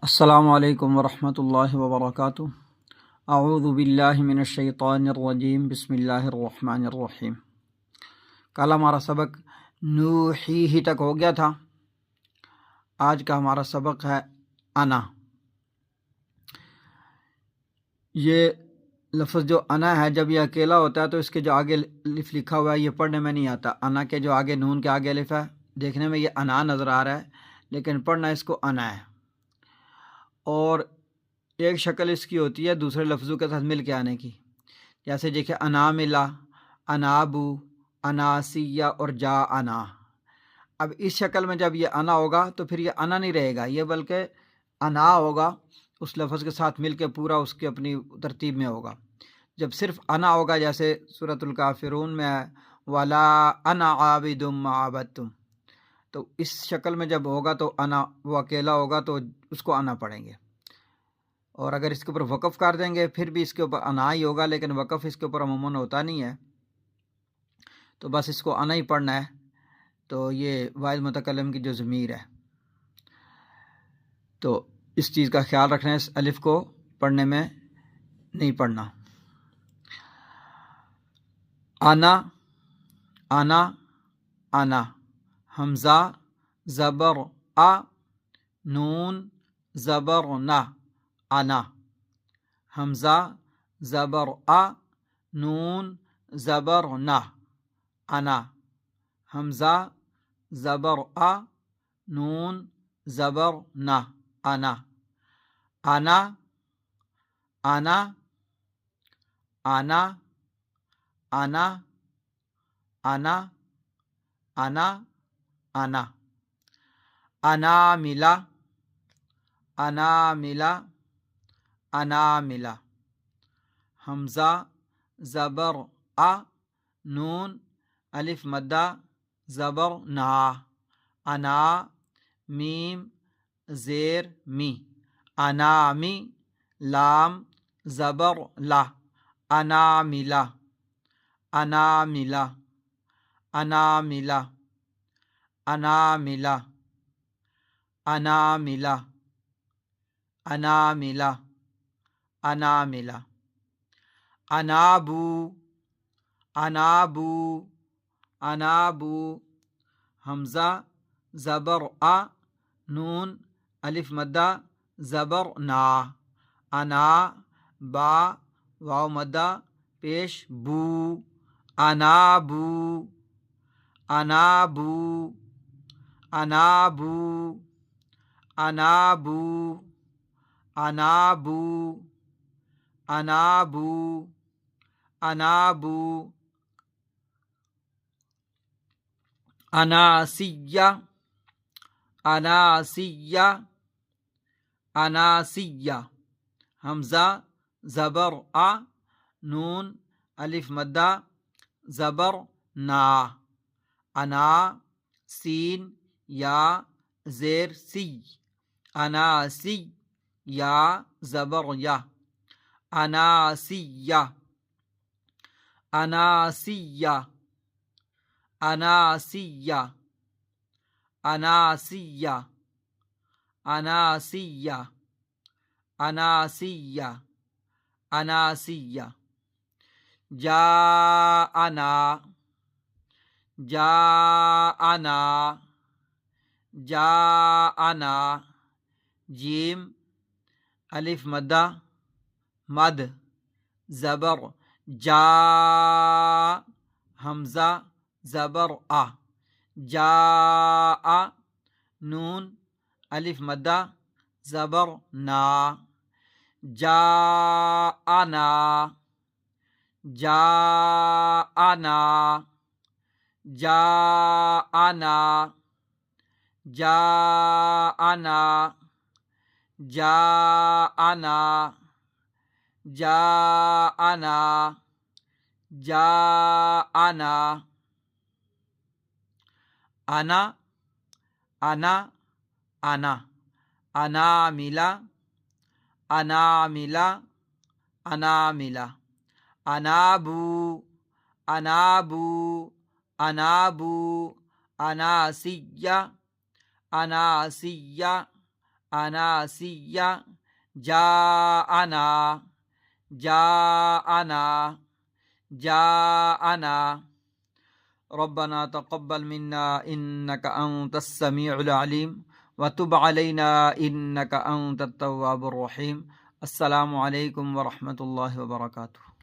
السلام علیکم ورحمۃ اللہ وبرکاتہ۔ اعوذ باللہ من الشیطان الرجیم، بسم اللہ الرحمن الرحیم۔ کل ہمارا سبق نوحیہ تک ہو گیا تھا۔ آج کا ہمارا سبق ہے انا۔ یہ لفظ جو انا ہے، جب یہ اکیلا ہوتا ہے تو اس کے جو آگے الف لکھا ہوا ہے یہ پڑھنے میں نہیں آتا۔ انا کے جو آگے نون کے آگے الف ہے، دیکھنے میں یہ انا نظر آ رہا ہے لیکن پڑھنا اس کو انا ہے۔ اور ایک شکل اس کی ہوتی ہے دوسرے لفظوں کے ساتھ مل کے آنے کی، جیسے دیکھیں انا ملا، انابو، اناسیہ اور جا انا۔ اب اس شکل میں جب یہ انا ہوگا تو پھر یہ انا نہیں رہے گا، یہ بلکہ انا ہوگا، اس لفظ کے ساتھ مل کے پورا اس کی اپنی ترتیب میں ہوگا۔ جب صرف انا ہوگا جیسے سورۃ الکافرون میں ہے ولا انا عابد ما عبدتم، تو اس شکل میں جب ہوگا تو انا، وہ اکیلا ہوگا تو اس کو انا پڑھیں گے۔ اور اگر اس کے اوپر وقف کر دیں گے پھر بھی اس کے اوپر انا ہی ہوگا، لیکن وقف اس کے اوپر عموماً ہوتا نہیں ہے، تو بس اس کو انا ہی پڑھنا ہے۔ تو یہ واحد متکلم کی جو ضمیر ہے، تو اس چیز کا خیال رکھنا ہے، اس الف کو پڑھنے میں نہیں پڑھنا۔ انا، انا، انا، حمزہ زبر آ، نون زبر نا، انا، حمزہ زبر آ، نون زبر نا، انا، حمزہ زبر آ، نون زبر نا، انا، انا، انا، انا، انا، انا، انا، انا، انا ملا، انا ملا، انا ملا، حمزہ زبر آ، نون الف مدہ زبر نا، انا، میم زیر می، انامی، لام زبر لا، انا ملا، انا ملا، انا ملا، انا ملا، انا ملا، انا ملا، انا ملا، انابو، انابو، انابو، حمزہ زبر آ، نون الف مدہ زبر نا، انا، با واو مدہ پیش بو، انابو، انابو، انابو، انابو، انابو، انابو، انابو، اناسیہ، اناسیہ، اناسیہ، حمزہ زبر آ، نون الف مدہ زبر نا، انا، سین یا زیر سی، اناسی، یا زبر یا، اناسیہ، اناسیہ، اناسیہ، اناسیہ، اناسیہ، اناسیہ، اناسیہ، جاءنا، جاءنا، جاءنا، جیم الف مدہ مد زبر جا، حمزہ زبر آ، جاء، نون الف مدہ زبر نا، جاءنا، جاءنا، جاءنا، جاءنا، جاءنا، جاءنا، جاءنا، انا، انا، انا، انا ملا، انا ملا، انا ملا، انابو، انابو، انابو، اناسیہ، اناسیہ، أناسيا جاءنا جاءنا جاءنا ربنا تقبل منا إنك أنت السميع العليم وتب علينا إنك أنت التواب الرحيم. السلام علیکم ورحمۃ اللہ وبرکاتہ.